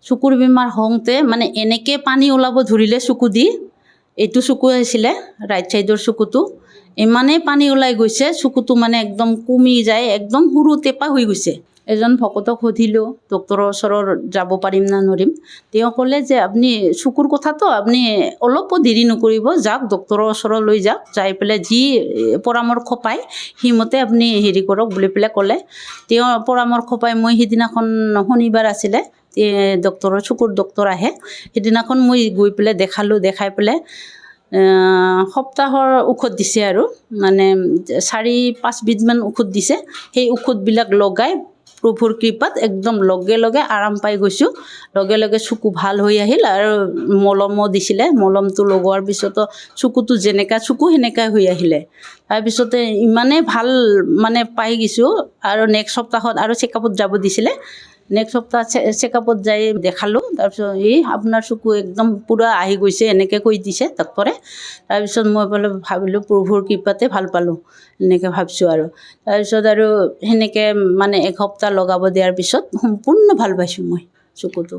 চকুৰ বেমাৰ হওঁতে মানে এনেকৈ পানী ওলাব ধৰিলে চকু দি, এইটো চকু আছিলে ৰাইট ছাইডৰ চকুটো, ইমানেই পানী ওলাই গৈছে চকুটো মানে একদম কমি যায়, একদম সৰু টেপা হৈ গৈছে। এজন ভকতক সুধিলোঁ ডক্তৰৰ ওচৰত যাব পাৰিম না নোৱাৰিম। তেওঁ ক'লে যে আপুনি চকুৰ কথাটো আপুনি অলপো দেৰি নকৰিব, যাওক ডক্তৰৰ ওচৰত লৈ যাওক, যাই পেলাই যি পৰামৰ্শ পায় সেইমতে আপুনি হেৰি কৰক বুলি পেলাই ক'লে। তেওঁ পৰামৰ্শ পাই মই সিদিনাখন শনিবাৰ আছিলে, ডক্তৰৰ চকুৰ ডক্তৰ আহে, সেইদিনাখন মই গৈ পেলাই দেখালোঁ। দেখাই পেলাই সপ্তাহৰ ঔষধ দিছে আৰু মানে 4-5 বিধমান ঔষধ দিছে। সেই ঔষধবিলাক লগাই প্ৰভুৰ কৃপাত একদম লগে লগে আৰাম পাই গৈছোঁ। লগে লগে চকু ভাল হৈ আহিল আৰু মলমো দিছিলে। মলমটো লগোৱাৰ পিছতো চকুটো যেনেকুৱা চকু সেনেকুৱাই হৈ আহিলে। তাৰপিছতে ইমানেই ভাল মানে পাই গৈছোঁ আৰু নেক্সট সপ্তাহত আৰু চেকআপত যাব দিছিলে। নেক্সট সপ্তাহ চেকআপত যাই দেখালোঁ। তাৰপিছত আপোনাৰ চকু একদম পূৰা আহি গৈছে এনেকৈ কৈ দিছে ডক্তৰে। তাৰপিছত মই ভাবিলোঁ প্ৰভুৰ কৃপাতে ভাল পালোঁ, এনেকৈ ভাবিছোঁ আৰু। তাৰপিছত আৰু সেনেকৈ মানে এসপ্তাহ লগাব দিয়াৰ পিছত সম্পূৰ্ণ ভাল পাইছোঁ মই চকুটো।